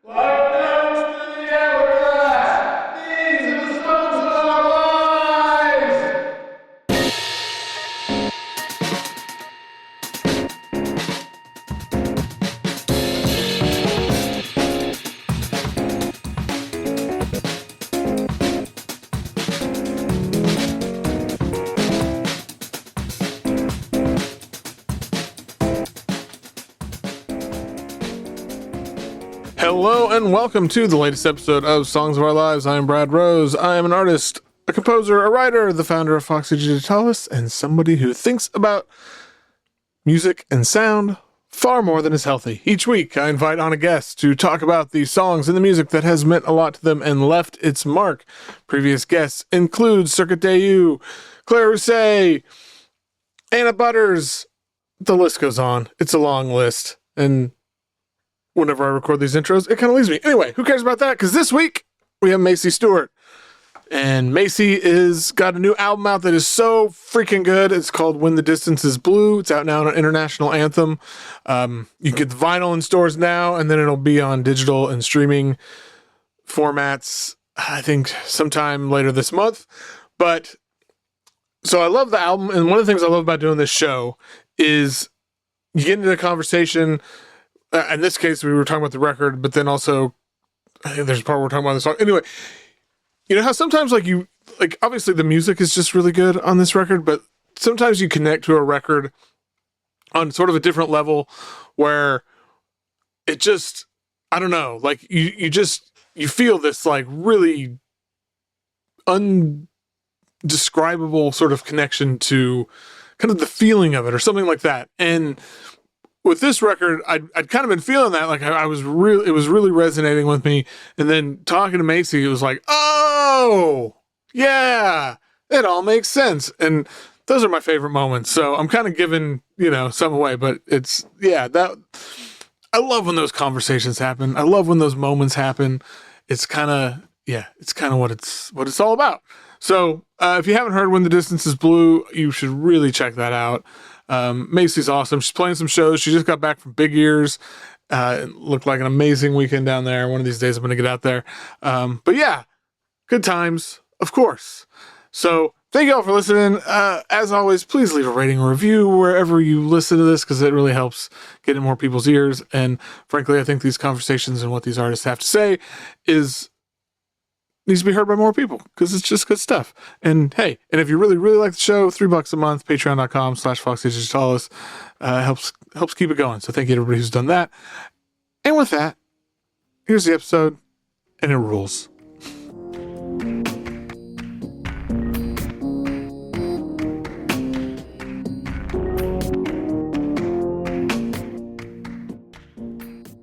Welcome to the Outkast! These are the songs of our lives! Hello and welcome to the latest episode of Songs of Our Lives. I am Brad Rose. I am an artist, a composer, a writer, the founder of Foxy, Digitalis, and somebody who thinks about music and sound far more than is healthy. Each week, I invite on a guest to talk about the songs and the music that has meant a lot to them and left its mark. Previous guests include Circuit Dayu, Claire Rousset, Anna Butters. The list goes on. It's a long list, and whenever I record these intros, it kind of leaves me. Anyway, who cares about that? Because this week, we have Macie Stewart. And Macie is got a new album out that is so freaking good. It's called When the Distance is Blue. It's out now on an International Anthem. You can get the vinyl in stores now, and then it'll be on digital and streaming formats, I think, sometime later this month. But, so I love the album, and one of the things I love about doing this show is you get into a conversation. In this case, we were talking about the record, but then also, I think there's a part where we're talking about the song. Anyway, you know how sometimes, obviously the music is just really good on this record, but sometimes you connect to a record on sort of a different level where it just, I don't know, like you feel this like really undescribable sort of connection to kind of the feeling of it or something like that. And with this record, I'd kind of been feeling that, like it was really resonating with me. And then talking to Macie, it was like, oh yeah, it all makes sense. And those are my favorite moments. So I'm kind of giving, some away, but it's, that I love when those conversations happen. I love when those moments happen. It's kind of what it's all about. So if you haven't heard When the Distance is Blue, you should really check that out. Macie's awesome. She's playing some shows. She just got back from Big Ears. It looked like an amazing weekend down there. One of these days I'm going to get out there. But yeah, good times, of course. So thank you all for listening. As always, please leave a rating or review wherever you listen to this, because it really helps get in more people's ears. And frankly, I think these conversations and what these artists have to say needs to be heard by more people, because it's just good stuff. And hey, and if you really, really like the show, $3 a month, patreon.com/FoxyDigitalis, helps keep it going. So thank you to everybody who's done that. And with that, here's the episode, and it rules.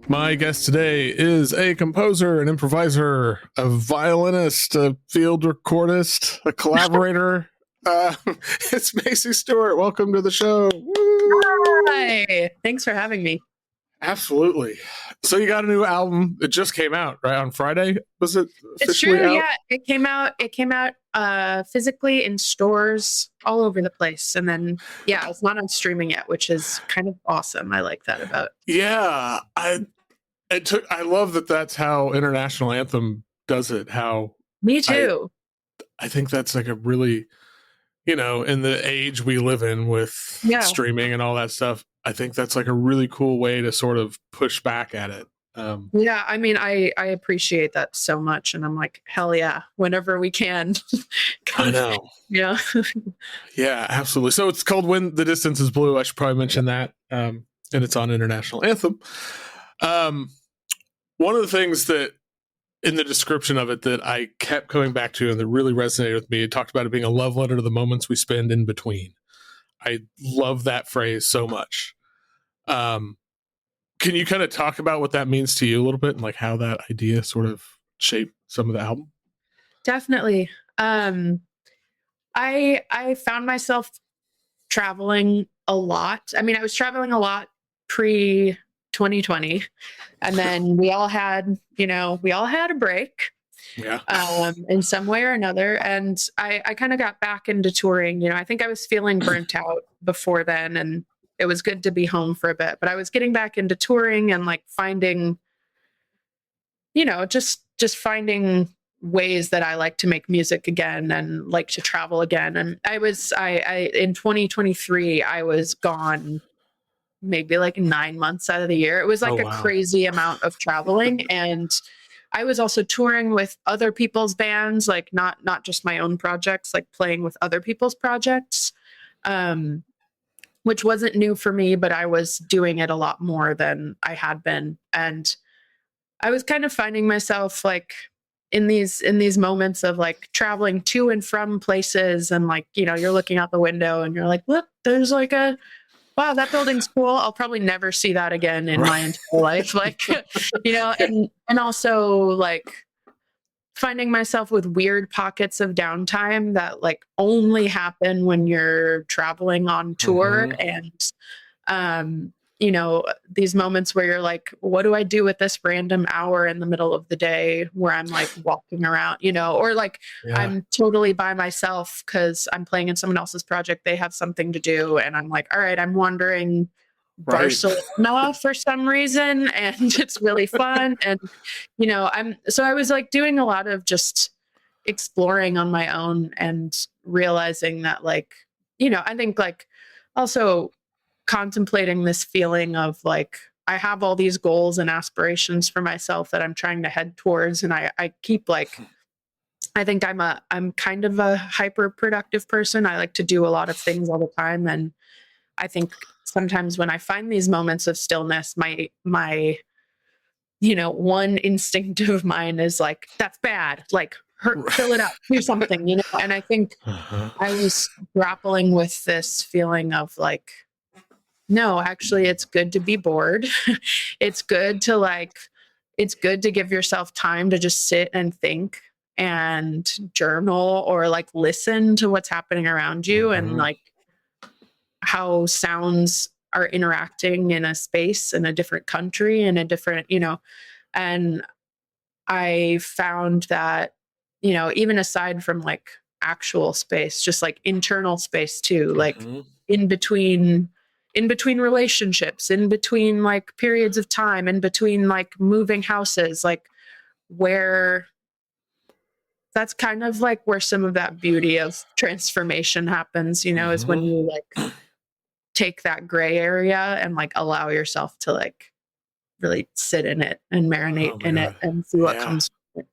My guest today is a composer, an improviser, a violinist, a field recordist, a collaborator. It's Macie Stewart. Welcome to the show. Woo! Hi. Thanks for having me. Absolutely. So you got a new album. It just came out, right? On Friday? Was it It's officially true, out? yeah. It came out physically in stores all over the place. And then, it's not on streaming yet, which is kind of awesome. I like that about. Yeah. I love that that's how International Anthem does it. Me too. I think that's like a really, in the age we live in with streaming and all that stuff, I think that's like a really cool way to sort of push back at it. I appreciate that so much. And I'm like, hell yeah, whenever we can. I know. Yeah. Yeah, absolutely. So it's called When the Distance is Blue. I should probably mention that. And it's on International Anthem. One of the things that in the description of it that I kept coming back to and that really resonated with me, it talked about it being a love letter to the moments we spend in between. I love that phrase so much. Can you kind of talk about what that means to you a little bit and like how that idea sort of shaped some of the album? Definitely. I found myself traveling a lot. I mean, I was traveling a lot pre 2020, and then we all had a break. Yeah. In some way or another. And I kind of got back into touring. I think I was feeling burnt out before then, and it was good to be home for a bit. But I was getting back into touring and like finding just finding ways that I like to make music again and like to travel again. And I in 2023, I was gone maybe like 9 months out of the year. It was like a crazy amount of traveling. And I was also touring with other people's bands, like not just my own projects, like playing with other people's projects, which wasn't new for me, but I was doing it a lot more than I had been. And I was kind of finding myself like in these moments of like traveling to and from places, and like, you're looking out the window and you're like, look, there's like wow, that building's cool. I'll probably never see that again in my entire life. Like, and also like finding myself with weird pockets of downtime that like only happen when you're traveling on tour. And these moments where you're like, what do I do with this random hour in the middle of the day where I'm like walking around, or like I'm totally by myself because I'm playing in someone else's project. They have something to do. And I'm like, all right, I'm wandering Barcelona for some reason. And it's really fun. And, so I was like doing a lot of just exploring on my own and realizing that like, I think like also contemplating this feeling of like, I have all these goals and aspirations for myself that I'm trying to head towards. And I keep like, I think I'm kind of a hyper productive person. I like to do a lot of things all the time. And I think sometimes when I find these moments of stillness, my one instinct of mine is like, that's bad. Like fill it up, do something, and I think I was grappling with this feeling of like, no, actually, it's good to be bored. It's good to give yourself time to just sit and think and journal or like listen to what's happening around you and like how sounds are interacting in a space in a different country in a different, and I found that, even aside from like actual space, just like internal space too, like in between relationships, in between like periods of time, in between like moving houses, like where that's kind of like where some of that beauty of transformation happens, is when you like take that gray area and like allow yourself to like really sit in it and marinate in it and see what comes from it.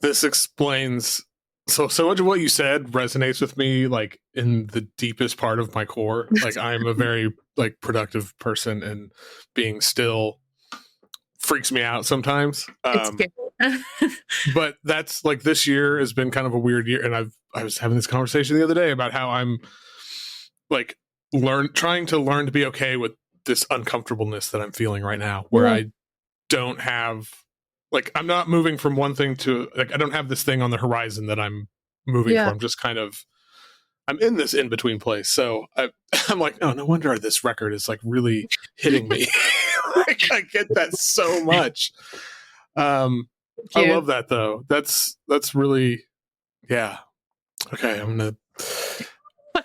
This explains so much of what you said resonates with me, like in the deepest part of my core. Like I'm a very like productive person, and being still freaks me out sometimes. But that's like, this year has been kind of a weird year, and I was having this conversation the other day about how I'm like trying to learn to be okay with this uncomfortableness that I'm feeling right now, where I don't have. Like, I'm not moving from one thing to, like, I don't have this thing on the horizon that I'm moving from. I'm just kind of, I'm in this in-between place. So I'm like, oh, no wonder this record is, like, really hitting me. Like, I get that so much. I love that, though. That's really, yeah. Okay, I'm going to,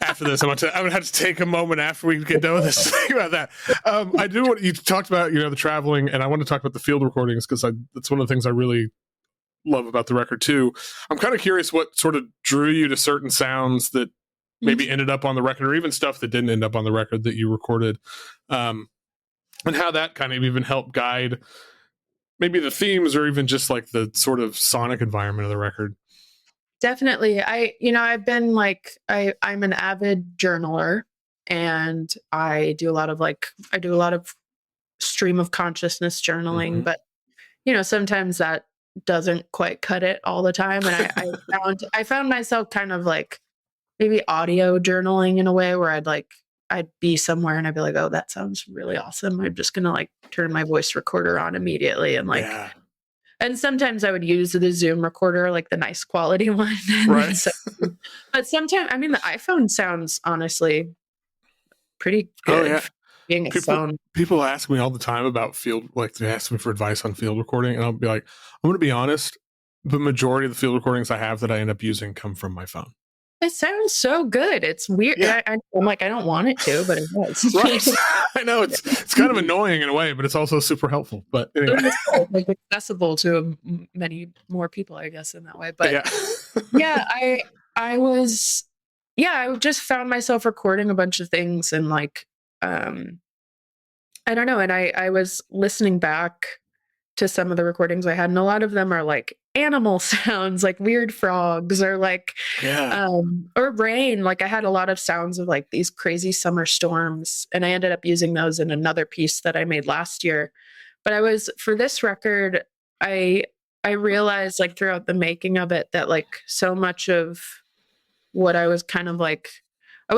after this, I'm gonna have to take a moment after we get done with this to think about that. I do want, you talked about, the traveling, and I want to talk about the field recordings because that's one of the things I really love about the record too. I'm kind of curious what sort of drew you to certain sounds that maybe ended up on the record, or even stuff that didn't end up on the record that you recorded, and how that kind of even helped guide maybe the themes or even just like the sort of sonic environment of the record. Definitely. I've been like, I'm an avid journaler, and I do a lot of stream of consciousness journaling, but sometimes that doesn't quite cut it all the time. And I found myself kind of like maybe audio journaling in a way where I'd be somewhere and I'd be like, oh, that sounds really awesome. I'm just going to like turn my voice recorder on immediately. And like, and sometimes I would use the Zoom recorder, like the nice quality one. Right. But sometimes, I mean, the iPhone sounds honestly pretty good. Oh, yeah. Being a phone. People ask me all the time about they ask me for advice on field recording, and I'll be like, I'm going to be honest, the majority of the field recordings I have that I end up using come from my phone. It sounds so good. It's weird. Yeah. I'm like, I don't want it to, but it does. Right. I know it's kind of annoying in a way, but it's also super helpful. But anyway, It's cool, like accessible to many more people, I guess, in that way. But yeah, yeah, I just found myself recording a bunch of things and like, I don't know. And I was listening back to some of the recordings I had, and a lot of them are like animal sounds, like weird frogs or like, or rain. Like I had a lot of sounds of like these crazy summer storms, and I ended up using those in another piece that I made last year. But for this record, I realized like throughout the making of it that like so much of what I was kind of like, I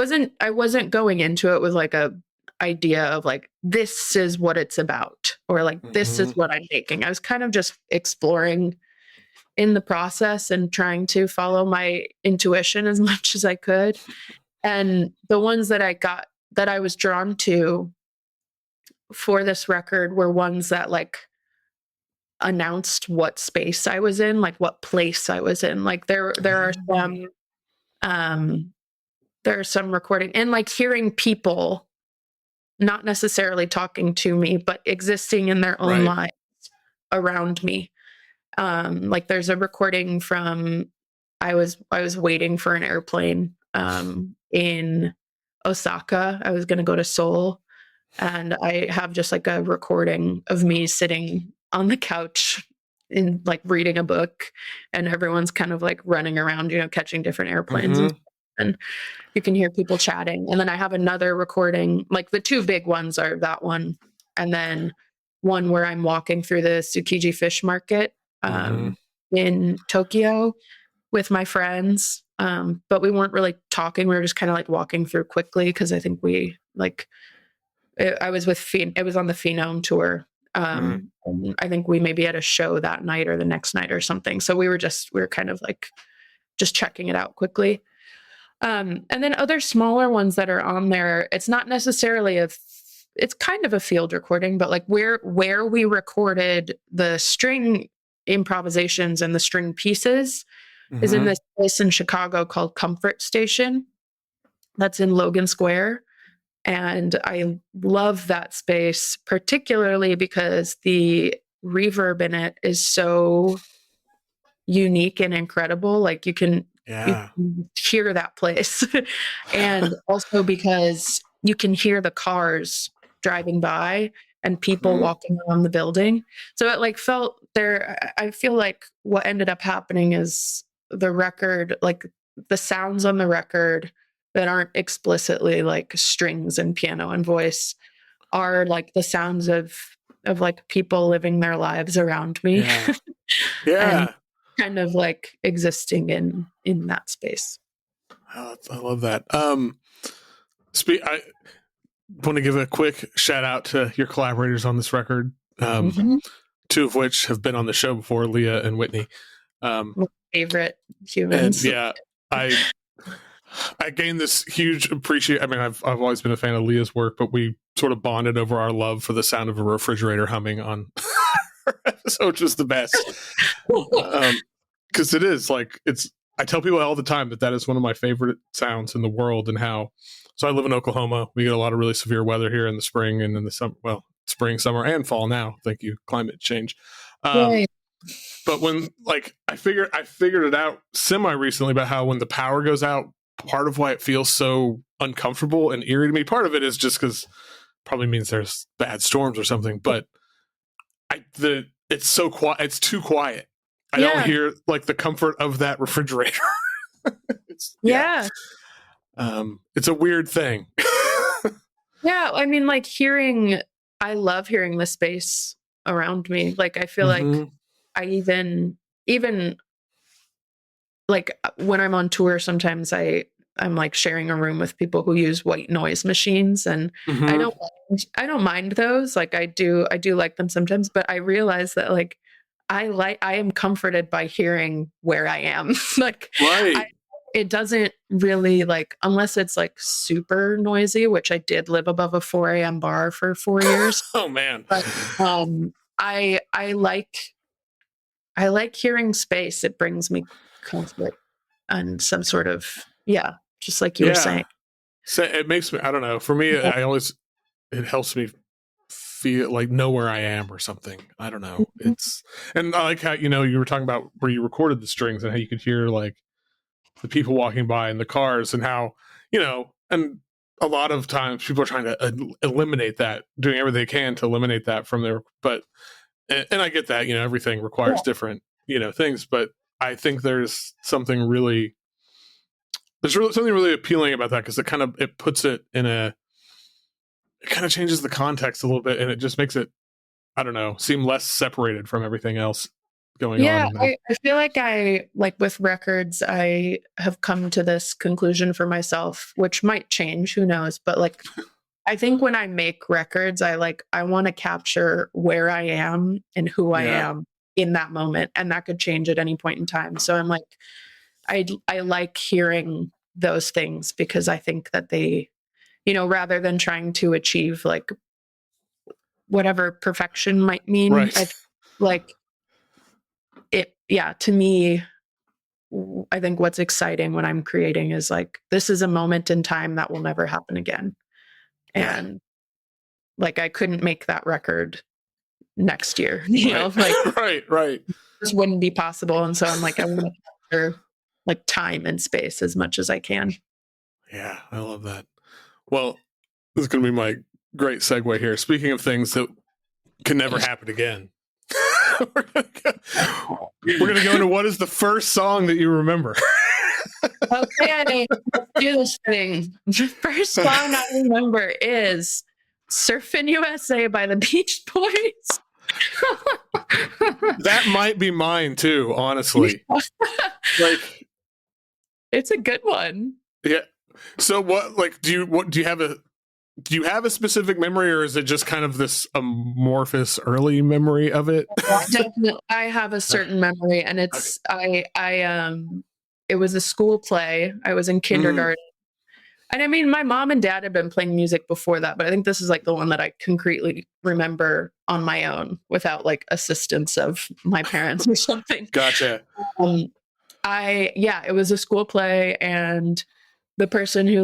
wasn't going into it with like a idea of like, this is what it's about, or like, this is what I'm making. I was kind of just exploring in the process and trying to follow my intuition as much as I could. And the ones that I was drawn to for this record were ones that like announced what space I was in, like what place I was in. Like there are some recording and like hearing people not necessarily talking to me, but existing in their own lives around me. Like there's a recording from I was waiting for an airplane in Osaka. I was going to go to Seoul, and I have just like a recording of me sitting on the couch in like reading a book, and everyone's kind of like running around, catching different airplanes and you can hear people chatting. And then I have another recording, like the two big ones are that one, and then one where I'm walking through the Tsukiji fish market in Tokyo with my friends. But we weren't really talking. We were just kind of like walking through quickly because I think we like, it was on the Phenome tour. And I think we maybe had a show that night or the next night or something. So we were kind of like just checking it out quickly. And then other smaller ones that are on there, it's not necessarily it's kind of a field recording, but like where we recorded the string improvisations and the string pieces is in this place in Chicago called Comfort Station. That's in Logan Square. And I love that space, particularly because the reverb in it is so unique and incredible. Like you can hear that place. And also because you can hear the cars driving by and people walking around the building. So it like felt there. I feel like what ended up happening is the record, like the sounds on the record that aren't explicitly like strings and piano and voice are like the sounds of like people living their lives around me. Yeah. And kind of like existing in that space. Oh, I love that. I want to give a quick shout out to your collaborators on this record, two of which have been on the show before, Leah and Whitney. My favorite humans. And I gained this huge appreciation. I mean, I've always been a fan of Leah's work, but we sort of bonded over our love for the sound of a refrigerator humming on her episode, which was the best. Because it is like I tell people all the time that is one of my favorite sounds in the world, and so I live in Oklahoma. We get a lot of really severe weather here in the spring and in the summer. Well, spring, summer, and fall now. Thank you, climate change. But when I figured it out semi recently about how when the power goes out, part of why it feels so uncomfortable and eerie to me, part of it is just because probably means there's bad storms or something. But it's so quiet. It's too quiet. I don't hear like the comfort of that refrigerator. It's a weird thing. I mean, like I love hearing the space around me. Like I feel like I even like when I'm on tour, sometimes I'm like sharing a room with people who use white noise machines, and I don't mind those. Like I do like them sometimes, but I realize that like I am comforted by hearing where I am. Like it doesn't really like, unless it's like super noisy, which I did live above a 4 a.m. bar for 4 years. Oh man. But I like hearing space. It brings me comfort and some sort of Yeah. Just like you were saying. So it makes me, I don't know. For me, it helps me feel like know where I am or something. I don't know. And I like how, you were talking about where you recorded the strings and how you could hear like the people walking by in the cars and how, and a lot of times people are trying to eliminate that, doing everything they can to eliminate that from their, and I get that, everything requires different, things, but I think there's something really appealing about that because it puts it it kind of changes the context a little bit and it just makes it, I don't know, seem less separated from everything else going on. I feel like with records, I have come to this conclusion for myself, which might change, who knows, but like, I think when I make records, I want to capture where I am and who I am in that moment. And that could change at any point in time. So I'm like, I like hearing those things because I think that they, rather than trying to achieve like whatever perfection might mean, right. To me, I think what's exciting when I'm creating is like, this is a moment in time that will never happen again. And like, I couldn't make that record next year, right. This wouldn't be possible. And so I'm like, I want to capture like time and space as much as I can. Yeah, I love that. Well, this is going to be my great segue here. Speaking of things that can never happen again, we're going to go into what is the first song that you remember. Okay, let's do this thing. The first song I remember is Surfin' USA by the Beach Boys. That might be mine too, honestly. Like, it's a good one. Yeah. So what, like, do you have a specific memory, or is it just kind of this amorphous early memory of it? Definitely, I have a certain memory, and it's it was a school play. I was in kindergarten. And I mean, my mom and dad had been playing music before that, but I think this is like the one that I concretely remember on my own without like assistance of my parents or something. Gotcha. It was a school play, and the person who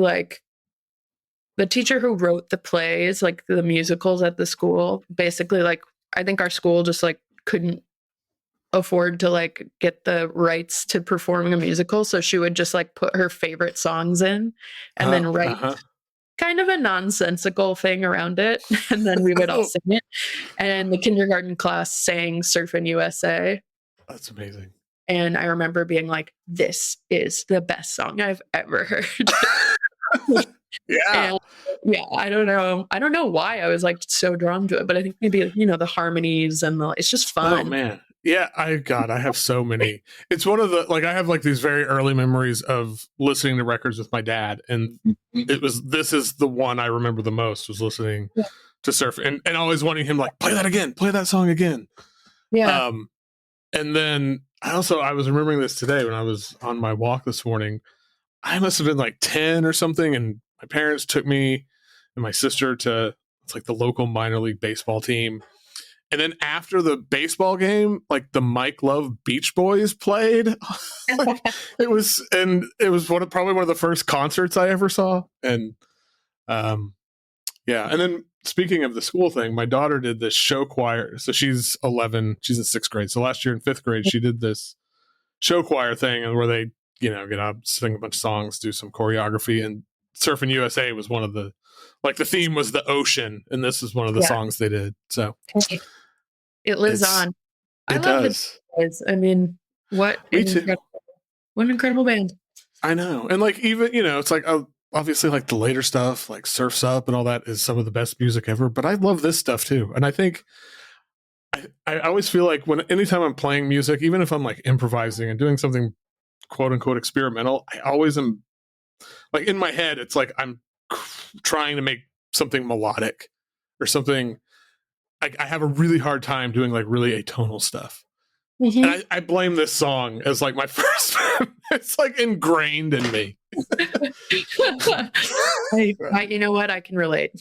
the teacher who wrote the plays, like the musicals at the school, basically like, I think our school just like couldn't afford to like get the rights to performing a musical. So she would just like put her favorite songs in and then write kind of a nonsensical thing around it. And then we would all sing it. And the kindergarten class sang Surfin' USA. That's amazing. And I remember being like, this is the best song I've ever heard. Yeah. And, I don't know why I was like so drawn to it, but I think maybe, the harmonies and it's just fun. Oh man. Yeah, I have so many. It's one of the, like, I have like these very early memories of listening to records with my dad, and this is the one I remember the most, was listening to Surf and always wanting him like, play that song again. Yeah. And then I was remembering this today when I was on my walk this morning. I must have been like 10 or something, and my parents took me and my sister to, it's like the local minor league baseball team. And then after the baseball game, like the Mike Love Beach Boys played. It was probably one of the first concerts I ever saw. And and then speaking of the school thing, my daughter did this show choir. So she's 11, she's in 6th grade. So last year in 5th grade, she did this show choir thing, and where they, get up, sing a bunch of songs, do some choreography, and Surfin' USA was one of the, like, the theme was the ocean, and this is one of the songs they did. So it lives on. I love it. I mean, what an incredible band. I know. And like, even, it's like, obviously like the later stuff, like Surf's Up and all that, is some of the best music ever, but I love this stuff too. And I think I always feel like anytime I'm playing music, even if I'm like improvising and doing something quote unquote experimental, I always am like, in my head, it's like I'm trying to make something melodic or something. I have a really hard time doing like really atonal stuff. And I blame this song as like my first. It's like ingrained in me. You know what? I can relate.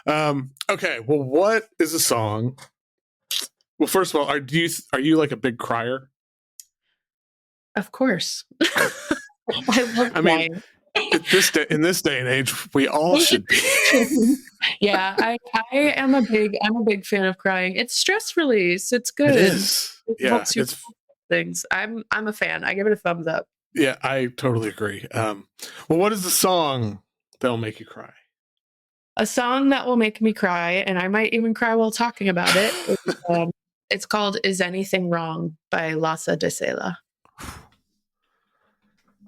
Okay. Well, what is a song? Well, first of all, are you like a big crier? Of course. I love I mean, crying. in this day and age, we all should be. Yeah, I'm a big fan of crying. It's stress release. It's It good. is. It Yeah, helps you things. I'm a fan. I give it a thumbs up. yeah, I totally agree. Well, what is the song that'll make you cry? A song that will make me cry, and I might even cry while talking about it. It's called "Is Anything Wrong" by Lhasa de Sela.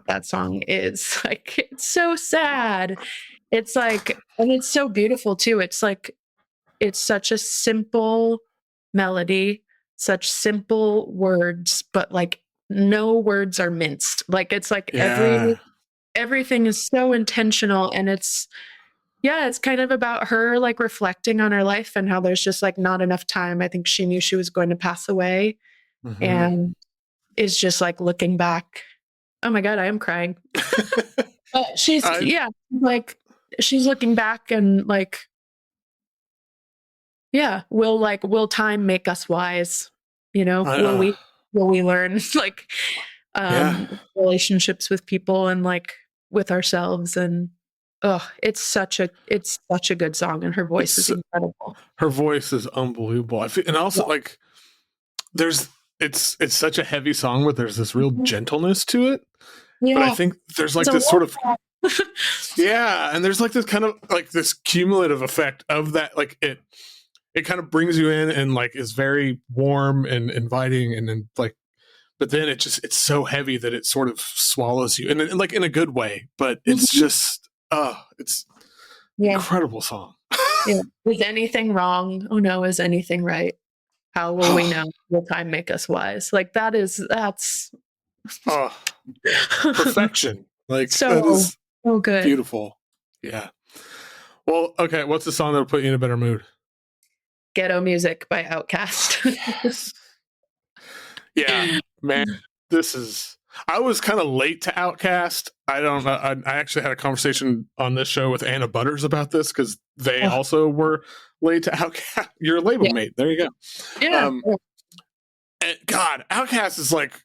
That song is like, it's so sad. It's like, and it's so beautiful too. It's like, it's such a simple melody, such simple words, but like no words are minced. Like it's like everything is so intentional, and it's kind of about her like reflecting on her life and how there's just like not enough time. I think she knew she was going to pass away, and is just like looking back. Oh my God, I am crying. But she's like she's looking back and like, will time make us wise? You know, will we learn like relationships with people and like with ourselves? And it's such a good song, and her voice is incredible. Her voice is unbelievable. And also like it's such a heavy song, but there's this real gentleness to it. Yeah. But I think there's like this sort of and there's like this kind of like this cumulative effect of that. Like it kind of brings you in and like is very warm and inviting, and then like, but then it's so heavy that it sort of swallows you, and like in a good way. But it's just it's incredible song. Is anything wrong? Oh no, is anything right? How will we know? Will time make us wise? Like that's perfection. Like that is so good. Beautiful. Yeah. Well, okay, what's the song that'll put you in a better mood? GhettoMusick by Outkast. Yes. Yeah, man. I was kind of late to Outkast. I don't know. I actually had a conversation on this show with Anna Butters about this because they also were late to Outkast. You're a label mate. There you go. Yeah. And God, Outkast is like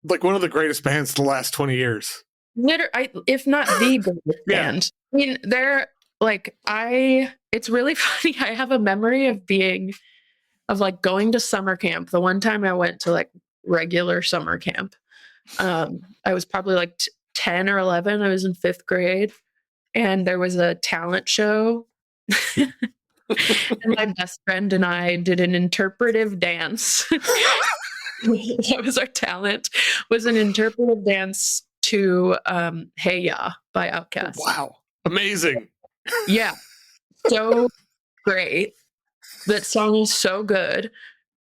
one of the greatest bands of the last 20 years. Literally, if not the greatest band. I mean, they're like, it's really funny. I have a memory of like going to summer camp. The one time I went to like regular summer camp, I was probably like 10 or 11. I was in 5th grade, and there was a talent show. And my best friend and I did an interpretive dance. That was our talent, was an interpretive dance to Hey Ya by Outkast. Wow. Amazing. Yeah. So great. That song is so good.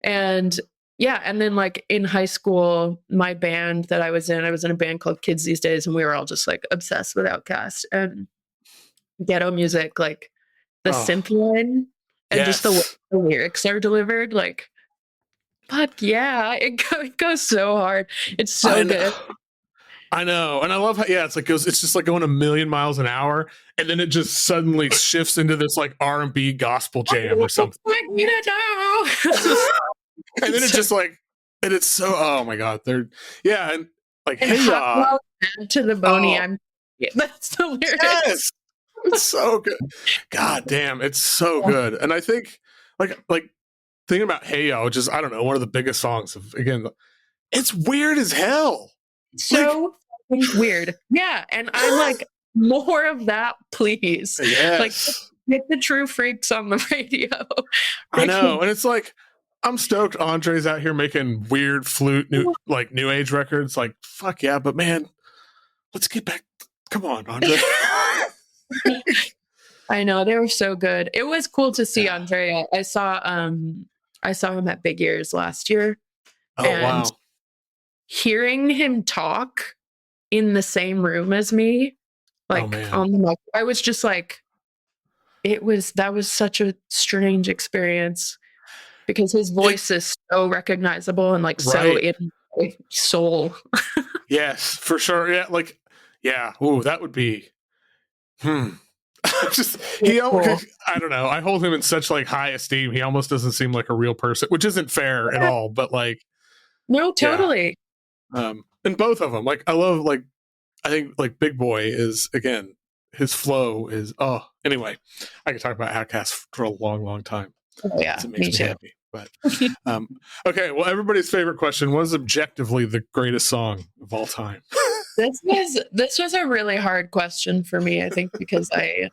And and then like in high school, my band that I was in a band called Kids These Days, and we were all just like obsessed with Outkast and GhettoMusick, like the synth line and just the way the lyrics are delivered, like fuck yeah, it goes so hard. It's so good. I know. And I love how, it's like it's just like going a million miles an hour, and then it just suddenly shifts into this like R&B gospel jam or something. And then it's just like, and it's so, oh my God, and like, hey ya. To the bony, that's the lyrics. Yes. It's so good. God damn, it's so good. And I think like thinking about Hey Ya, which is, I don't know, one of the biggest songs of, again, it's weird as hell. So weird. Yeah. And I'm like, more of that, please. Yes. Like, get the true freaks on the radio. I know. And it's like, I'm stoked Andre's out here making weird flute, new age records. Like, fuck yeah. But man, let's get back. Come on, Andre. I know, they were so good. It was cool to see Andre. I saw him at Big Ears last year. Oh, and wow. Hearing him talk in the same room as me, like on the mic, I was just like, that was such a strange experience because his voice is so recognizable and like so in my soul. Yes, for sure. Yeah, like, ooh, that would be just I don't know. I hold him in such like high esteem. He almost doesn't seem like a real person, which isn't fair at all, but like, no, totally. And both of them, like I love, like I think like Big Boy is, again, his flow is, anyway, I could talk about Outkast for a long time. Oh yeah, It makes me me too. happy. But okay, well, everybody's favorite question: what is objectively the greatest song of all time? This was a really hard question for me, I think, because I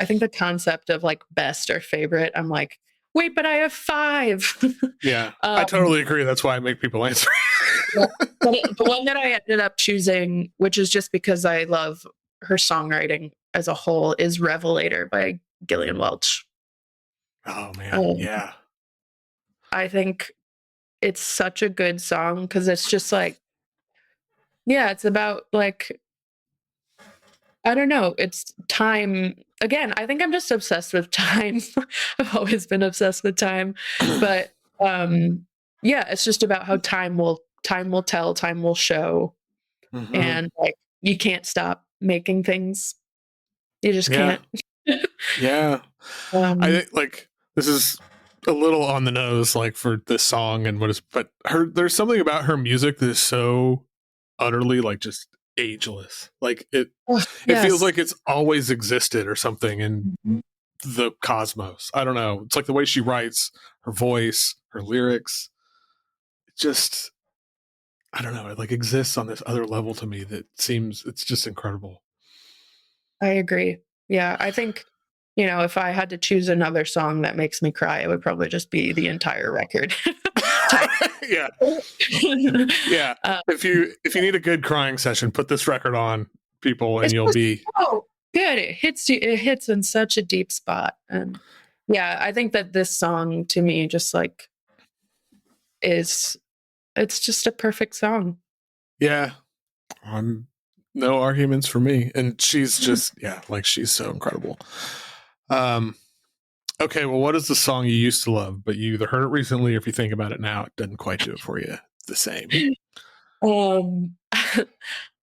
think the concept of like best or favorite, I'm like, wait, but I have 5. Yeah, I totally agree. That's why I make people answer. But the one that I ended up choosing, which is just because I love her songwriting as a whole, is Revelator by Gillian Welch. Oh man, yeah. I think it's such a good song because it's just like, yeah, it's about like, I don't know, it's time. Again, I think I'm just obsessed with time. I've always been obsessed with time. But yeah, it's just about how time will tell, time will show. Mm-hmm. And like you can't stop making things. You just can't. Yeah. I think like this is a little on the nose, like for this song and what is, but there's something about her music that is so utterly like just ageless. Like it feels like it's always existed or something in the cosmos. I don't know. It's like the way she writes, her voice, her lyrics. It just, I don't know. It like exists on this other level to me that seems, it's just incredible. I agree. Yeah, I think, you know, if I had to choose another song that makes me cry, it would probably just be the entire record. Yeah. Yeah. If you need a good crying session, put this record on, people, and you'll be good. It hits you. It hits in such a deep spot. And yeah, I think that this song to me just like it's just a perfect song. Yeah. No arguments for me. And she's just, like she's so incredible. Okay, well, what is the song you used to love, but you either heard it recently or if you think about it now, it doesn't quite do it for you the same?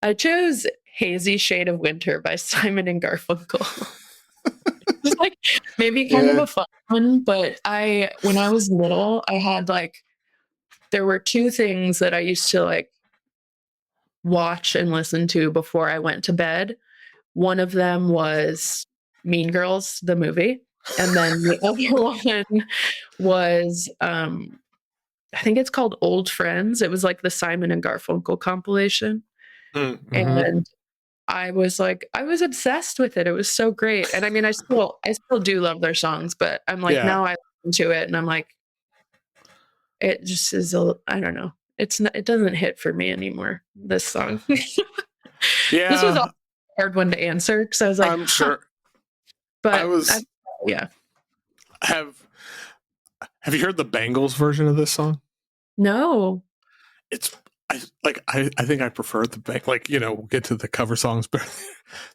I chose Hazy Shade of Winter by Simon and Garfunkel. It's like maybe kind of a fun one, but when I was little, I had like, there were 2 things that I used to like watch and listen to before I went to bed. One of them was Mean Girls, the movie. And then the other one was, I think it's called Old Friends. It was like the Simon and Garfunkel compilation. Mm-hmm. And I was obsessed with it. It was so great. And I mean, I still do love their songs, but I'm like, now I listen to it and I'm like, it just is, I don't know. It doesn't hit for me anymore, this song. Yeah. This was a hard one to answer because I was like, I'm sure. But yeah. Have you heard the Bangles version of this song? No. I think I prefer the like, you know, we'll get to the cover songs, but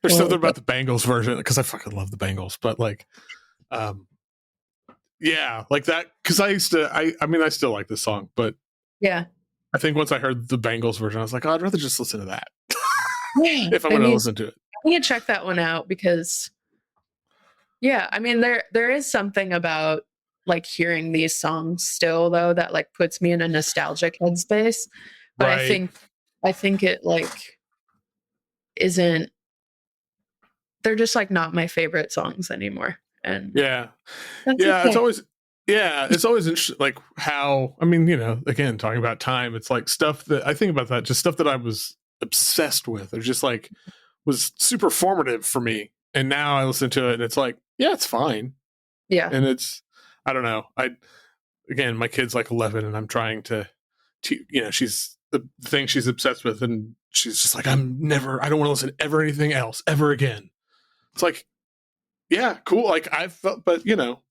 there's something about the Bangles version because I fucking love the Bangles, but like, yeah, like that because I used to. I mean, I still like this song, but yeah, I think once I heard the Bangles version, I was like, oh, I'd rather just listen to that. If I'm going to listen to it, I need to check that one out because, yeah, I mean, there is something about like hearing these songs still though that like puts me in a nostalgic headspace. But right. I think it like isn't. They're just like not my favorite songs anymore. And it's always interesting, like how, I mean, you know, again, talking about time, it's like stuff that I think about that, just stuff that I was obsessed with or just like was super formative for me. And now I listen to it and it's like, yeah, it's fine. Yeah. And it's, I don't know. Again, my kid's like 11 and I'm trying to you know, she's the thing she's obsessed with. And she's just like, I don't want to listen to anything else ever again. It's like, yeah, cool. Like I felt, but you know,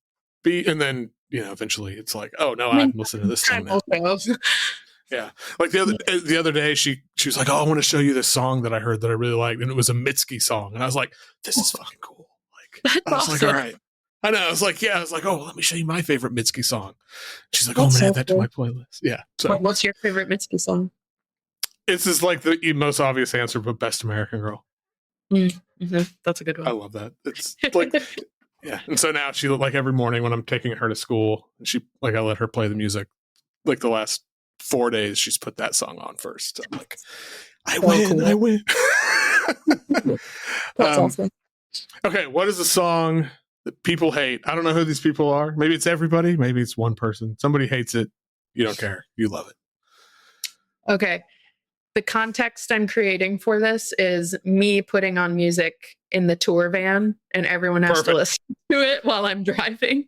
and then, you know, eventually it's like, oh no, I'm listening to this song now. Yeah. Like the other day she was like, oh, I want to show you this song that I heard that I really liked. And it was a Mitski song. And I was like, this is fucking cool. Like, I was like, all right. I know. I was like, oh, let me show you my favorite Mitski song. She's like, oh, I'm going to add that to my playlist. Yeah. So what's your favorite Mitski song? It's just like the most obvious answer, but Best American Girl. Mm-hmm. That's a good one. I love that. It's like, yeah. And so now she, like every morning when I'm taking her to school, I let her play the music like the last 4 days she's put that song on first. So I'm like, I So win. cool. I win. That's awesome. Okay, what is the song that people hate? I don't know who these people are. Maybe it's everybody. Maybe it's one person. Somebody hates it. You don't care. You love it. Okay. The context I'm creating for this is me putting on music in the tour van, and everyone has to listen to it while I'm driving.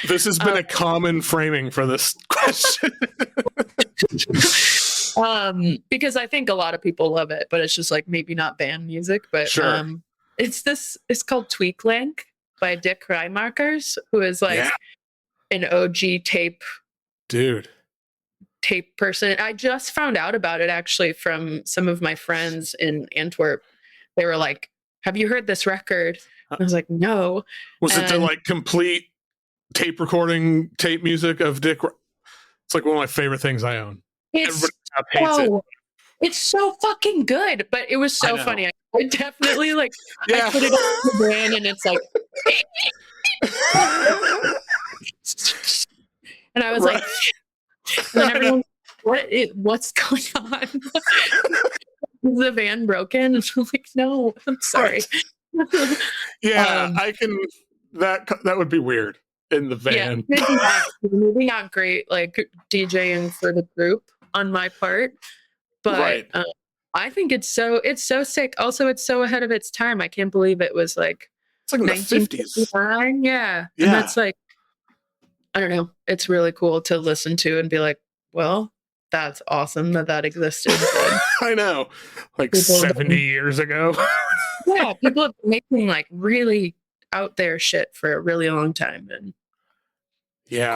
This has been a common framing for this question. Because I think a lot of people love it, but it's just like maybe not band music. But sure. It's called Tweeklank by Raaijmakers, who is like an OG tape person. I just found out about it actually from some of my friends in Antwerp. They were like, "Have you heard this record?" I was like, "No." Was it the like complete tape recording, tape music of Dick? It's like one of my favorite things I own. Everybody hates it. It's so fucking good, but it was so funny. I definitely like I put it on the van, and it's like, and I was like, and then everyone's what's going on? Is the van broken? And I'm like, no, I'm sorry. I can. That would be weird in the van. Yeah, maybe not great like DJing for the group on my part, but I think it's so sick. Also, it's so ahead of its time. I can't believe it was like it's like in the 50s. Yeah, and that's like, I don't know. It's really cool to listen to and be like, well, that's awesome that existed. I know, like people 70 years ago. Yeah, people have been making like really out there shit for a really long time, and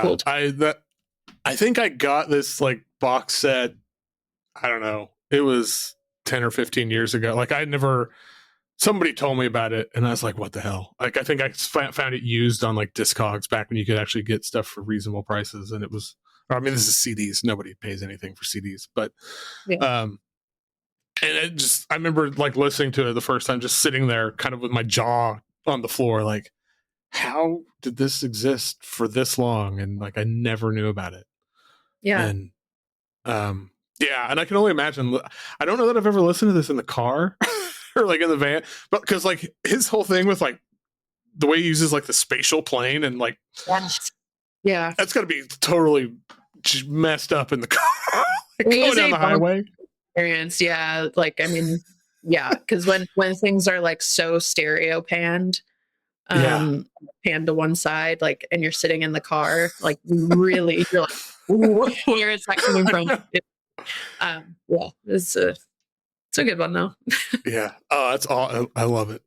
cool. I think I got this like box set. I don't know. It was 10 or 15 years ago. Like somebody told me about it, and I was like, what the hell? Like, I think I found it used on like Discogs back when you could actually get stuff for reasonable prices. And it was, I mean, this is CDs. Nobody pays anything for CDs, but, and it just, I remember like listening to it the first time, just sitting there kind of with my jaw on the floor, like, how did this exist for this long? And like, I never knew about it. Yeah. And, and I can only imagine, I don't know that I've ever listened to this in the car or like in the van, but because like his whole thing with like the way he uses like the spatial plane and like, that's got to be totally messed up in the car, like going down the highway. Experience, like, I mean, because when things are like so stereo panned, panned to one side, like, and you're sitting in the car, like really, you're like, where is that coming from? It's a good one though. That's all. I love it.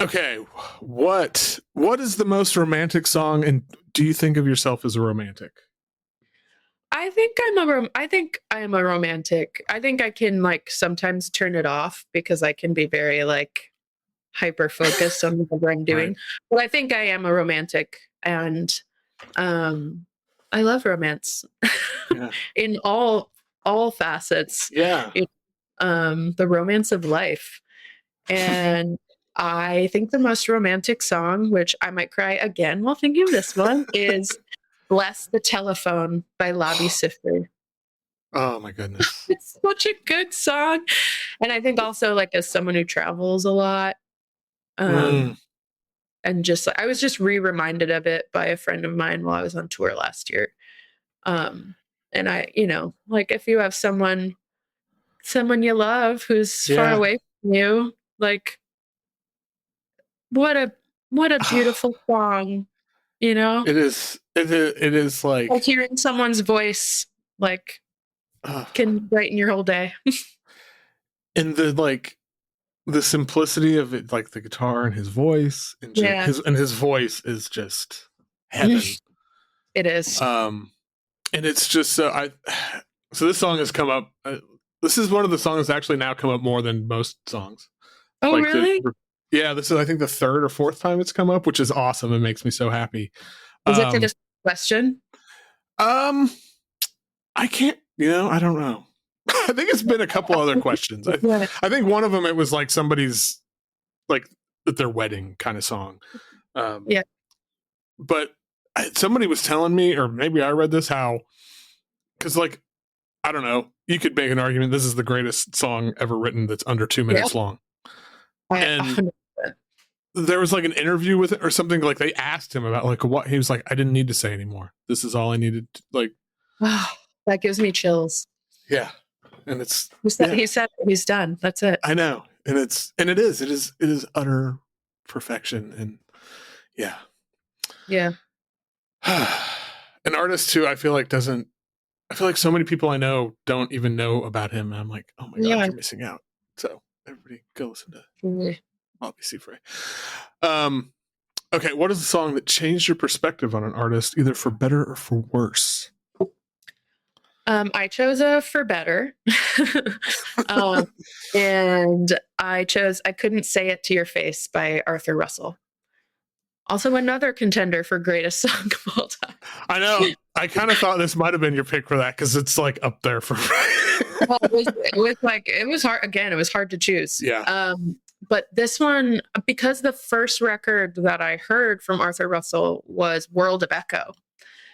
Okay, what is the most romantic song, and do you think of yourself as a romantic? I think I am a romantic. I think I can like sometimes turn it off because I can be very like hyper focused on whatever I'm doing. Right. But I think I am a romantic, and I love romance in all facets. The romance of life. And I think the most romantic song, which I might cry again while thinking of this one, is Bless the Telephone by Labi Siffre. Oh my goodness. It's such a good song. And I think also like as someone who travels a lot, and just I was just reminded of it by a friend of mine while I was on tour last year. And I, like if you have someone you love who's far away from you, like what a beautiful song, It is like hearing someone's voice like can brighten your whole day. And the simplicity of it, like the guitar and his voice, and his voice is just heaven. It is. And it's just so this song has come up. This is one of the songs that's actually now come up more than most songs. Oh, like really? This is I think the third or fourth time it's come up, which is awesome. It makes me so happy. Is it for this question? I can't. I don't know. I think it's been a couple other questions. I think one of them, it was like somebody's like at their wedding kind of song. But somebody was telling me, or maybe I read this, how because like, I don't know, you could make an argument this is the greatest song ever written that's under 2 minutes long. And 100%. there was like an interview with it or something, like they asked him about like what he was like, I didn't need to say anymore. This is all I needed to, like. That gives me chills. Yeah. And it's he said he's done. That's it. I know. And it is utter perfection. And yeah. An artist who I feel like so many people I know don't even know about him. And I'm like, oh my God, you're missing out. So everybody go listen to Labi Siffre. Okay, what is the song that changed your perspective on an artist, either for better or for worse? I chose a For Better. And I chose I Couldn't Say It to Your Face by Arthur Russell. Also another contender for greatest song of all time. I know. I kind of thought this might have been your pick for that because it's like up there for Well, it was hard. Again, it was hard to choose. Yeah. But this one, because the first record that I heard from Arthur Russell was World of Echo.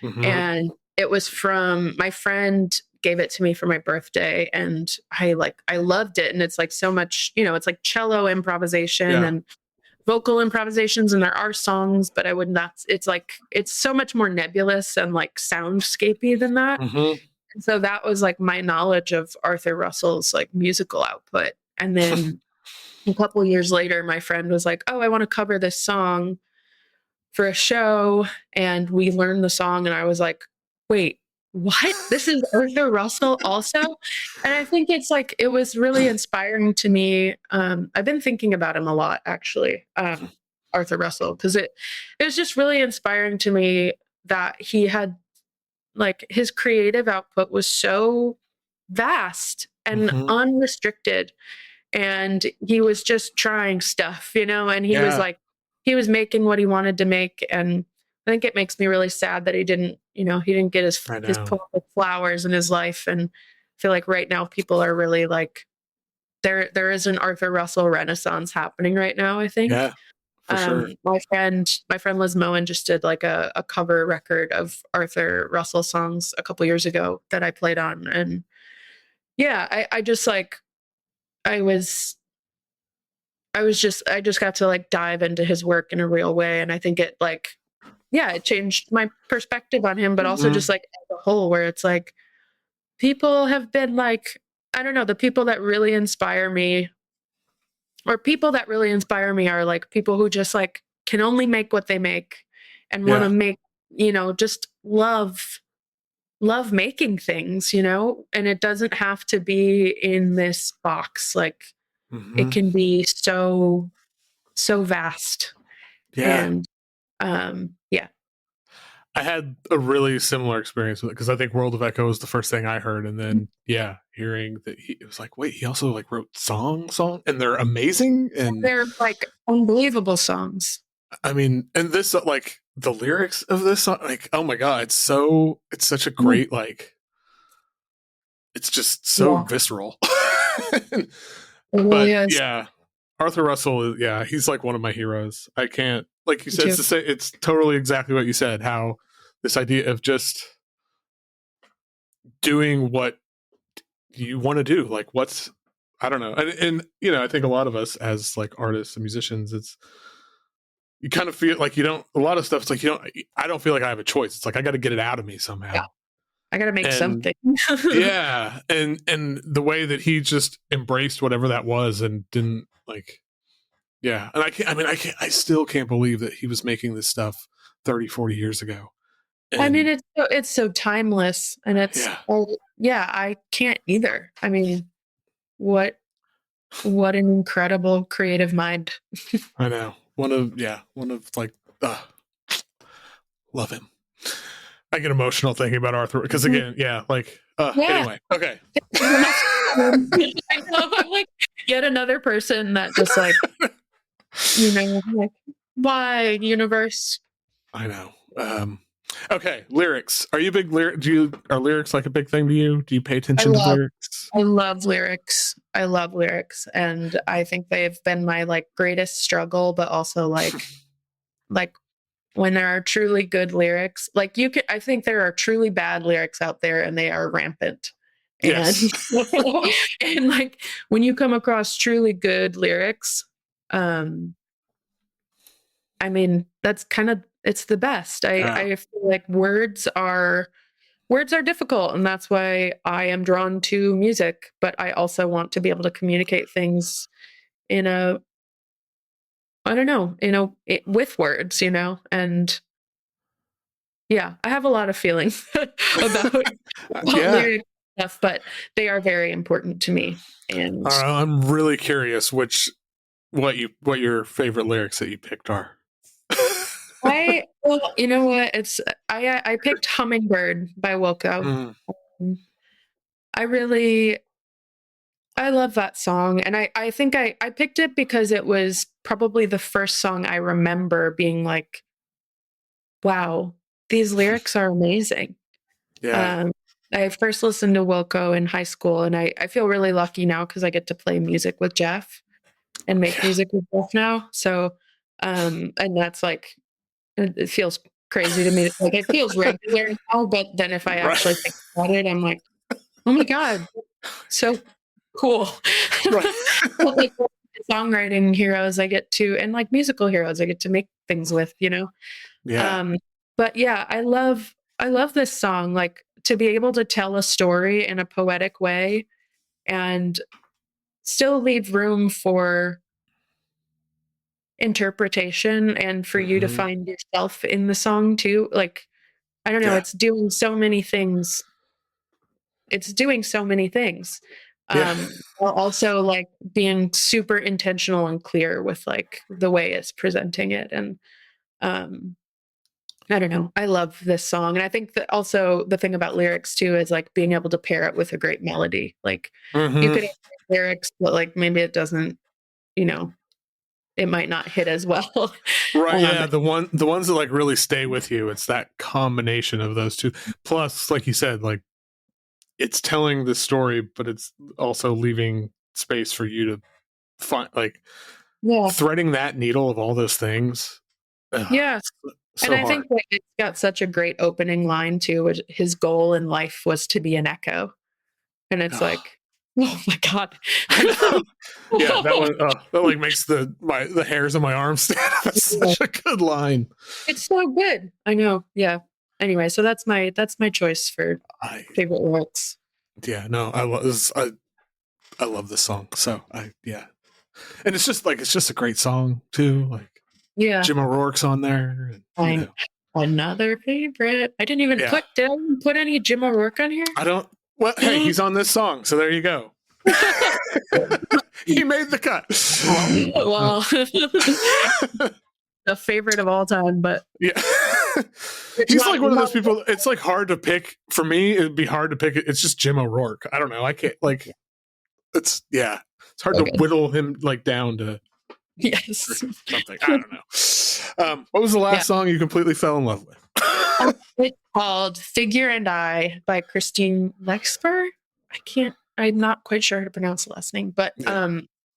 Mm-hmm. And it was from my friend gave it to me for my birthday, and I loved it. And it's like so much, it's like cello improvisation and vocal improvisations, and there are songs, but I would not, it's so much more nebulous and like soundscapey than that. Mm-hmm. And so that was like my knowledge of Arthur Russell's like musical output. And then a couple years later, my friend was like, oh, I want to cover this song for a show. And we learned the song, and I was like, wait, what? This is Arthur Russell also? And I think it's like, it was really inspiring to me. I've been thinking about him a lot, actually, Arthur Russell, because it was just really inspiring to me that he had, like, his creative output was so vast and unrestricted. And he was just trying stuff, and he was like, he was making what he wanted to make. And I think it makes me really sad that he didn't get his poetic flowers in his life. And I feel like right now people are really like, there is an Arthur Russell renaissance happening right now, I think. Yeah, for sure. My friend Liz Moen just did like a cover record of Arthur Russell songs a couple years ago that I played on. And yeah, I just like, I just got to like dive into his work in a real way. And I think it like, it changed my perspective on him, but also just like as a whole, where it's like people have been like, I don't know, the people that really inspire me are like people who just like can only make what they make and want to make, just love making things, and it doesn't have to be in this box. Like it can be so vast. Yeah. And I had a really similar experience with it because I think World of Echo was the first thing I heard, and then hearing that it was like, wait, he also like wrote songs, and they're amazing, and they're like unbelievable songs. I mean, and this like the lyrics of this song, like, oh my God, it's such a great like, it's just so visceral. It really is. Yeah, Arthur Russell, he's like one of my heroes. I can't, like you said, it's totally exactly what you said, how this idea of just doing what you want to do, like I don't know. And I think a lot of us as like artists and musicians, you kind of feel like a lot of stuff, it's like, I don't feel like I have a choice. It's like, I got to get it out of me somehow. Yeah. I got to make something. Yeah. And the way that he just embraced whatever that was and didn't like, and I still can't believe that he was making this stuff 30, 40 years ago. And, I mean, it's so timeless, and it's, I can't either. I mean, what an incredible creative mind. I know. One of like, love him. I get emotional thinking about Arthur because again, anyway, okay. I know, I'm like yet another person that just like, like, why universe? I know. Okay, lyrics. Are you a big are lyrics like a big thing to you? Do you pay attention to lyrics? I love lyrics. And I think they've been my like greatest struggle, but also like when there are truly good lyrics. Like I think there are truly bad lyrics out there and they are rampant. And Yes. and like when you come across truly good lyrics, I mean, that's kind of, it's the best. I feel like words are difficult, and that's why I am drawn to music, but I also want to be able to communicate things in a, I don't know, with words, and yeah, I have a lot of feelings about lyric stuff, but they are very important to me. And I'm really curious what your favorite lyrics that you picked are. well, you know what? I picked Hummingbird by Wilco. I love that song. And I think I picked it because it was probably the first song I remember being like, wow, these lyrics are amazing. Yeah. I first listened to Wilco in high school, and I feel really lucky now because I get to play music with Jeff and make music with Jeff now. So, and that's like, it feels crazy to me. Like it feels regular now, but then if I actually think about it, I'm like, oh my God, so cool. Like songwriting heroes I get to, and like musical heroes I get to make things with, Yeah. But yeah, I love this song, like to be able to tell a story in a poetic way and still leave room for interpretation and for you to find yourself in the song too. Like, I don't know, it's doing so many things. While also like being super intentional and clear with like the way it's presenting it. And I don't know, I love this song. And I think that also the thing about lyrics too is like being able to pair it with a great melody. Like you could have lyrics, but like maybe it doesn't, it might not hit as well. Right. Yeah. The ones that like really stay with you. It's that combination of those two. Plus, like you said, like it's telling the story, but it's also leaving space for you to find, like, threading that needle of all those things. Yeah. So and I hard. think that it's got such a great opening line too, which his goal in life was to be an echo. And it's like, oh my God. Yeah, that one that like makes the hairs on my arms stand up. That's such a good line. It's so good. I know. Yeah. Anyway, so that's my choice for favorite lyrics. Yeah, no, I love this song. So and it's just a great song too. Like Jim O'Rourke's on there. And, another favorite. I didn't even put any Jim O'Rourke on here. I don't. Well, hey, he's on this song, so there you go. He made the cut. Well, a favorite of all time, but yeah, he's like one of those people. It's like hard to pick for me. It'd be hard to pick. It's just Jim O'Rourke. I don't know. I can't like. It's hard to whittle him like down to something. I don't know. What was the last song you completely fell in love with? It's called Figure and I by Christine Lexper. I'm not quite sure how to pronounce the last name, but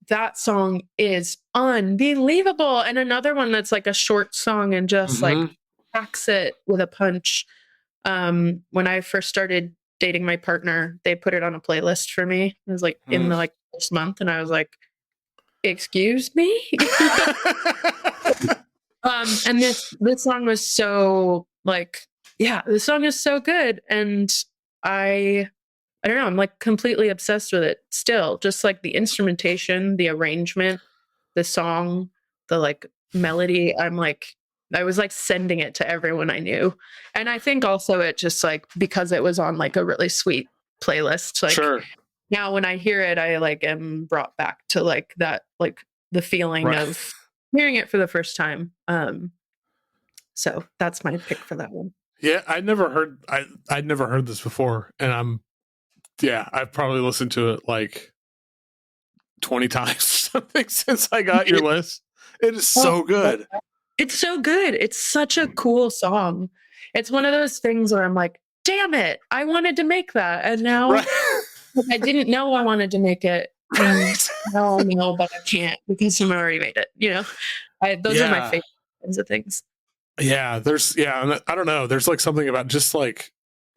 that song is unbelievable. And another one that's like a short song and just like packs it with a punch. When I first started dating my partner, they put it on a playlist for me. It was like in the first month, and I was like, excuse me? And this song was so like, this song is so good. And I don't know, I'm like completely obsessed with it still. Just like the instrumentation, the arrangement, the song, the like melody. I was like sending it to everyone I knew. And I think also it just like, because it was on like a really sweet playlist, like now when I hear it, I like am brought back to like that, like the feeling of hearing it for the first time. So that's my pick for that one. Yeah, I'd never heard this before, and I've probably listened to it like 20 times or something since I got your list. It is so good. It's so good. It's such a cool song. It's one of those things where I'm like, damn it, I wanted to make that, and now I didn't know I wanted to make it. Now I know, but I can't because someone already made it. Those are my favorite kinds of things. Yeah, and I don't know. There's like something about just like,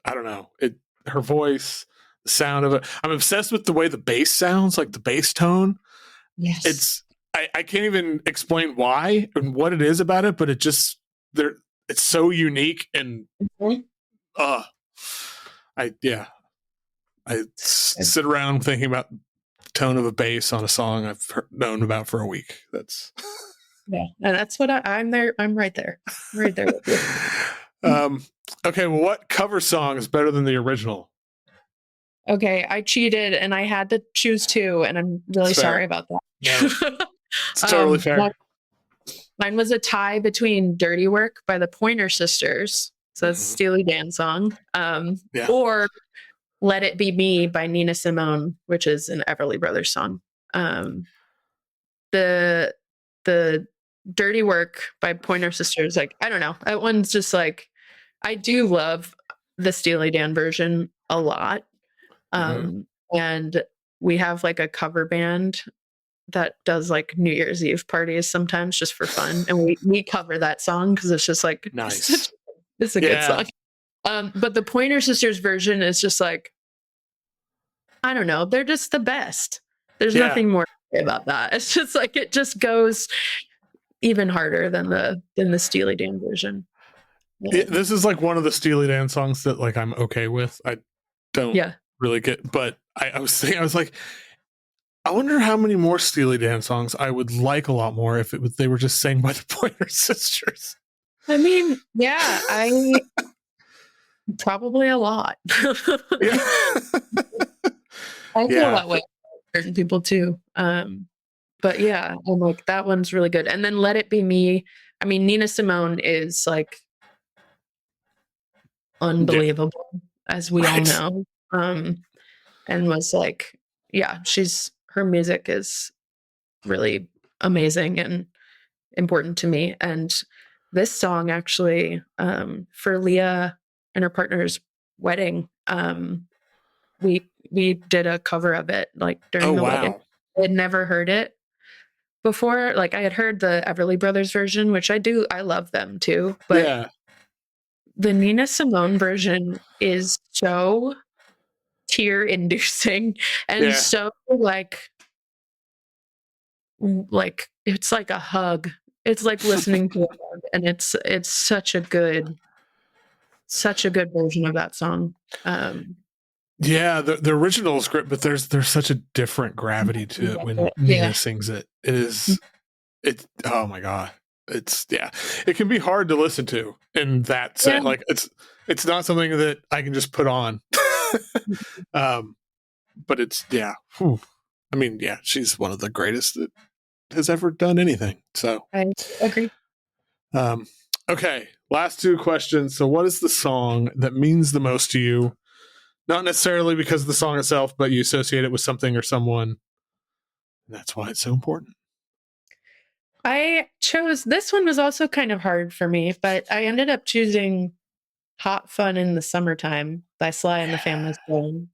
I don't know, her voice, the sound of it. I'm obsessed with the way the bass sounds, like the bass tone. Yes. I can't even explain why and what it is about it, but it just it's so unique and Mhm. I sit around thinking about the tone of a bass on a song I've known about for a week. That's yeah, and that's what I'm there. I'm right there, right there with you. Okay, well, what cover song is better than the original? Okay, I cheated and I had to choose two, and I'm really sorry about that. No, it's totally fair. Mine was a tie between Dirty Work by the Pointer Sisters, so it's Steely Dan song, or Let It Be Me by Nina Simone, which is an Everly Brothers song. The Dirty Work by Pointer Sisters, like, I don't know, that one's just like, I do love the Steely Dan version a lot. And we have like a cover band that does like New Year's Eve parties sometimes just for fun, and we cover that song because it's just like nice. It's a good song. But the Pointer Sisters version is just like, I don't know, they're just the best. There's nothing more to say about that. It's just like, it just goes even harder than the Steely Dan version. This is like one of the Steely Dan songs that like I'm okay with. I don't really get, but I was thinking, I was like, I wonder how many more Steely Dan songs I would like a lot more if they were just sang by the Pointer Sisters. I mean, yeah, probably a lot. I feel that way for certain people too. But yeah, I'm like, that one's really good. And then Let It Be Me. I mean, Nina Simone is like unbelievable, as we all know. And was like, yeah, her music is really amazing and important to me. And this song actually, for Leah and her partner's wedding, we did a cover of it like during the wedding. I had never heard it before. Like, I had heard the Everly Brothers version, which I love them too, but the Nina Simone version is so tear inducing and so like it's like a hug. It's like listening to a hug, and it's such a good version of that song. The original script, but there's such a different gravity to it when Nina sings it. Oh my god, it can be hard to listen to in that sense. Like it's not something that I can just put on. But it's I mean, she's one of the greatest that has ever done anything. So I agree. Okay, last two questions. So what is the song that means the most to you? Not necessarily because of the song itself, but you associate it with something or someone. And that's why it's so important. I chose, this one was also kind of hard for me, but I ended up choosing Hot Fun in the Summertime by Sly and the Family Stone,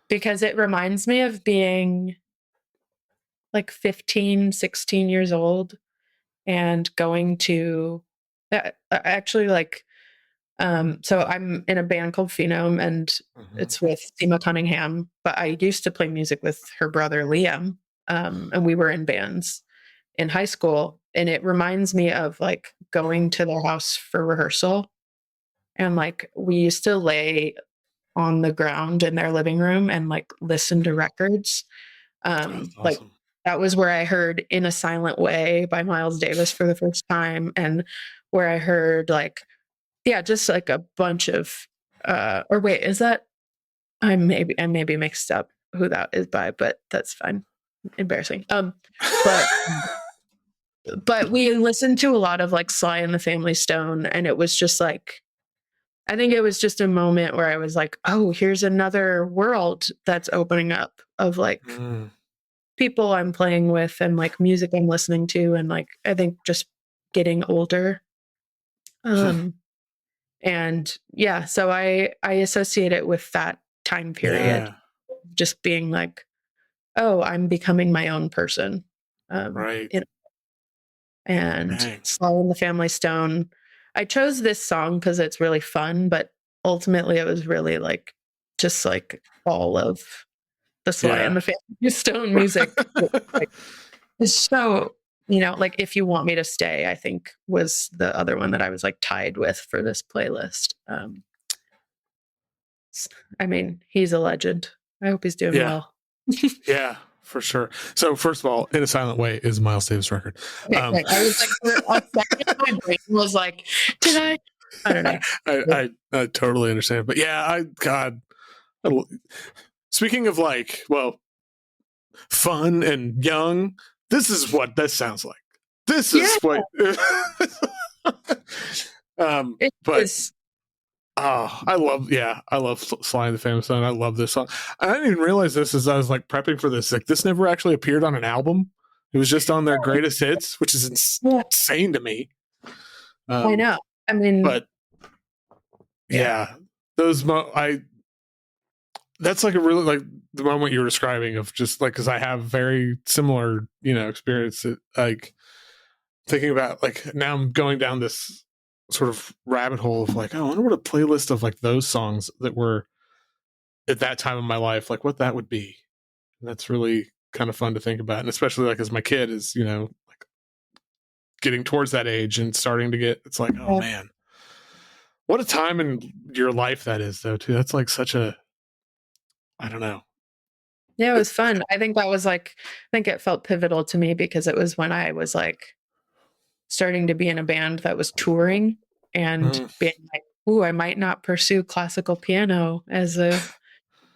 because it reminds me of being like 15, 16 years old and going to actually like, so I'm in a band called Phenome, and it's with Seema Cunningham, but I used to play music with her brother Liam, and we were in bands in high school, and it reminds me of like going to their house for rehearsal, and like we used to lay on the ground in their living room and like listen to records. Awesome. Like that was where I heard In a Silent Way by Miles Davis for the first time, and where I heard like, just like a bunch of or wait, is that I maybe mixed up who that is by, but that's fine. Embarrassing. But we listened to a lot of like Sly and the Family Stone, and it was just like, I think it was just a moment where I was like, oh, here's another world that's opening up of like people I'm playing with and like music I'm listening to, and like I think just getting older. And so I associate it with that time period, just being like, oh, I'm becoming my own person. Right. And Sly and the Family Stone, I chose this song because it's really fun, but ultimately it was really like just like all of the Sly and the Family Stone music. Like, it's so, like If You Want Me to Stay, I think was the other one that I was like tied with for this playlist. I mean, he's a legend. I hope he's doing well. Yeah, for sure. So first of all, In a Silent Way is Miles Davis' record. I was like, for a second, my brain was like, did I don't know. I totally understand. But yeah, speaking of like, well, fun and young, this is what this sounds like. This is what I love Sly and the Family Stone. I love this song. I didn't even realize this as I was like prepping for this. Like, this never actually appeared on an album. It was just on their greatest hits, which is insane to me. I know. I mean, but those that's like a really like the moment you're describing of just like, because I have very similar experience. Like thinking about like now I'm going down this sort of rabbit hole of like, oh, I wonder what a playlist of like those songs that were at that time in my life, like what that would be. And that's really kind of fun to think about, and especially like as my kid is like getting towards that age and starting to get, it's like, oh man, what a time in your life that is though too. That's like such a, I don't know. Yeah, it was fun. I think that was like, I think it felt pivotal to me because it was when I was like starting to be in a band that was touring and being like, ooh, I might not pursue classical piano as a,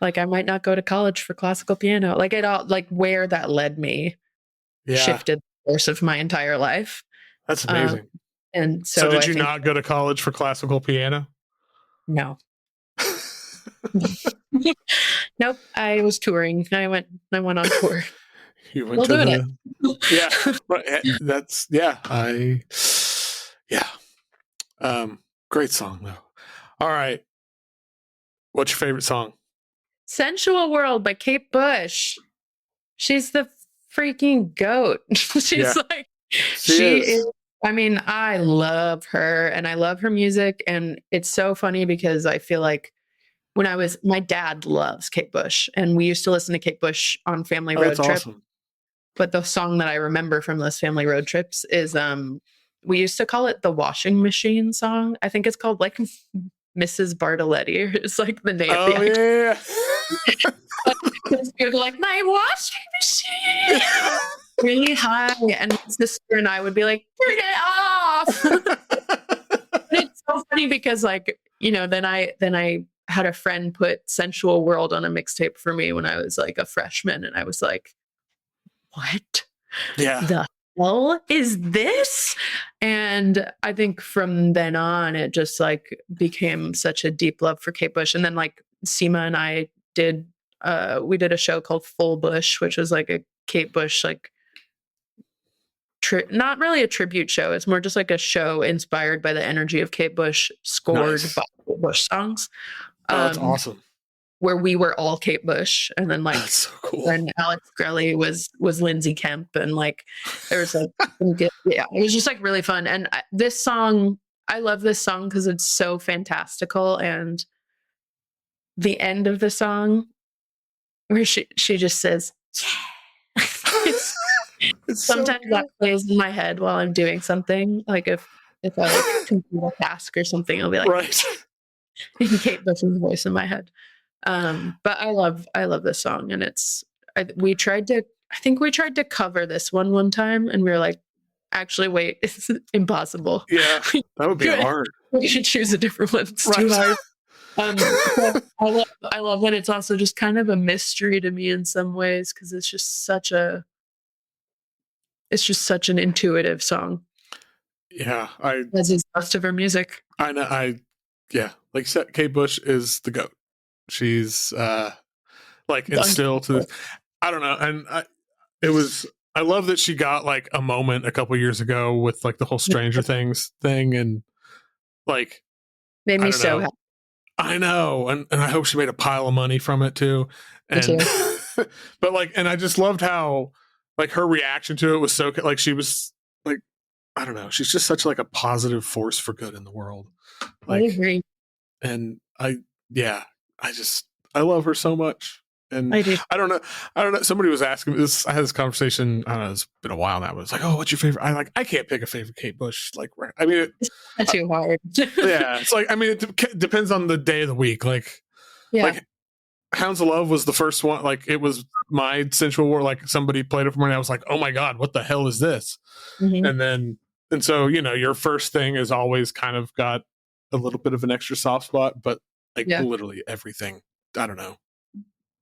like I might not go to college for classical piano. Like it all, like where that led me shifted the course of my entire life. That's amazing. And so did you not go to college for classical piano? No. Nope. I was touring. I went on tour. You went to great song though. All right. What's your favorite song? Sensual World by Kate Bush. She's the freaking goat. She's like, she is. I mean, I love her and I love her music. And it's so funny because I feel like my dad loves Kate Bush and we used to listen to Kate Bush on family road trips. Awesome. But the song that I remember from those family road trips is, we used to call it the washing machine song. I think it's called like Mrs. Bartoletti. It's like the name. Oh, yeah. You're like, my washing machine. Really high. And my sister and I would be like, turn it off. It's so funny because like, then I had a friend put Sensual World on a mixtape for me when I was like a freshman. And I was like, what the hell is this? And I think from then on, it just like became such a deep love for Kate Bush. And then like Seema and I we did a show called Full Bush, which was like a Kate Bush, like not really a tribute show. It's more just like a show inspired by the energy of Kate Bush, scored by Bush songs. That's awesome. Where we were all Kate Bush, and then like so cool. And Alex Grelly was Lindsay Kemp, and like there was like it was just like really fun. And this song, I love this song because it's so fantastical. And the end of the song, where she just says, "Yeah." Sometimes so that plays in my head while I'm doing something. Like if I like complete a task or something, I'll be like, right. Kate Bush's voice in my head. But I love this song, and I think we tried to cover this one time, and we were like, actually, wait, it's impossible. Yeah, that would be hard. We should choose a different one. It's too hard. I love that it's also just kind of a mystery to me in some ways because it's just such an intuitive song. Yeah, as is most of her music. I know. Like you said, Kate Bush is the GOAT. She's like, and still to this, I don't know. And I love that she got like a moment a couple years ago with like the whole Stranger Things thing, and like made me so happy. I know, and I hope she made a pile of money from it too. And but like, and I just loved how like her reaction to it was so like she was like, I don't know. She's just such like a positive force for good in the world. I Like, agree. and I love her so much. And I do. I don't know. Somebody was asking me this. I had this conversation. I don't know. It's been a while now, but it's like, oh, what's your favorite? I can't pick a favorite Kate Bush. Like, I mean, It's not too hard. yeah, it's like, I mean, it depends on the day of the week. Like, Yeah. like Hounds of Love was the first one. Like, it was my sensual war. Like, somebody played it for me, and I was like, oh my god, what the hell is this? Mhm. And so, you know, your first thing is always kind of got a little bit of an extra soft spot, but like Yeah. literally everything, I don't know,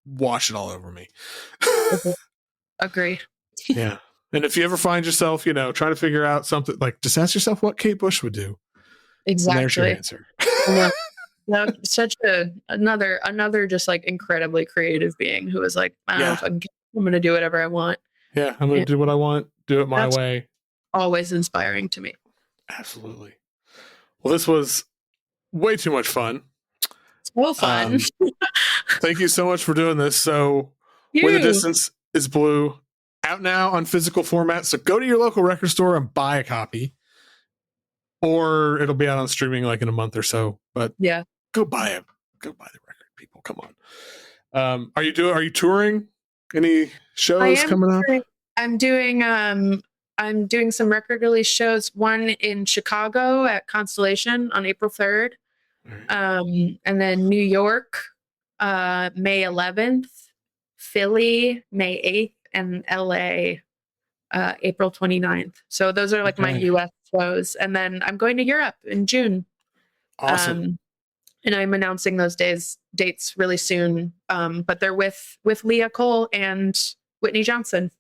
wash it all over me. Agree. Yeah. And if you ever find yourself, you know, trying to figure out something, like, just ask yourself what Kate Bush would do. And there's your Exactly. answer. No, such another just like incredibly creative being who was like, I don't know if I can, I'm going to do whatever I want. Yeah, I'm going to do what I want, do it my That's way. always inspiring to me. Absolutely. Well, this was way too much fun. So fun. Thank you so much for doing this. So, When the Distance is Blue, out now on physical format. So go to your local record store and buy a copy, or it'll be out on streaming like in a month or so. But yeah, go buy it. Go buy the record, people. Come on. Are you touring? Any shows coming up? I'm doing some record release shows. One in Chicago at Constellation on April 3rd. And then New York, May 11th, Philly, May 8th, and LA, April 29th. So those are like my US shows. And then I'm going to Europe in June. Awesome. And I'm announcing those dates really soon. But they're with Leah Cole and Whitney Johnson.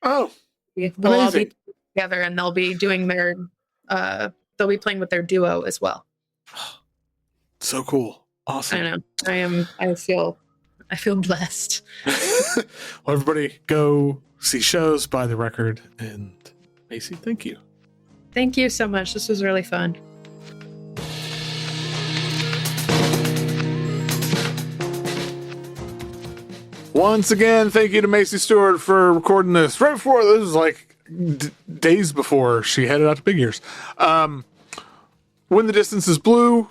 Oh, they'll all be together, and they'll be doing their they'll be playing with their duo as well. So cool. Awesome. I know. I feel blessed. Well, everybody go see shows, buy the record, and Macie, thank you. Thank you so much. This was really fun. Once again, thank you to Macie Stewart for recording this right before, this was like days before she headed out to Big Ears. When the Distance is Blue,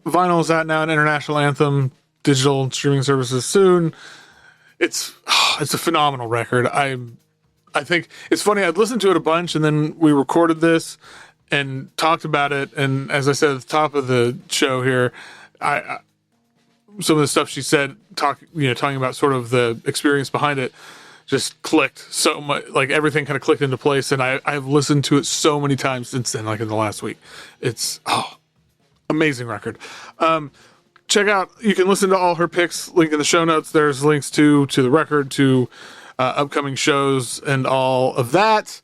vinyl is out now, an international anthem, digital streaming services soon. It's a phenomenal record. I think it's funny. I'd listened to it a bunch, and then we recorded this and talked about it. And as I said at the top of the show here, some of the stuff she said, talking about sort of the experience behind it, just clicked so much. Like everything kind of clicked into place, and I've listened to it so many times since then. Like in the last week, it's amazing record. Check out. You can listen to all her picks. Link in the show notes. There's links to the record, to upcoming shows, and all of that.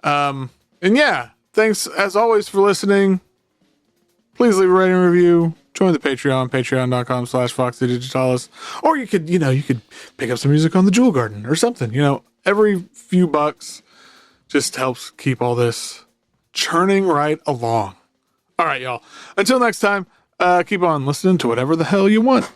And yeah, thanks as always for listening. Please leave a rating and review. Join the Patreon, patreon.com/Foxy Digitalis. Or you could pick up some music on the Jewel Garden or something. Every few bucks just helps keep all this churning right along. All right, y'all. Until next time, keep on listening to whatever the hell you want.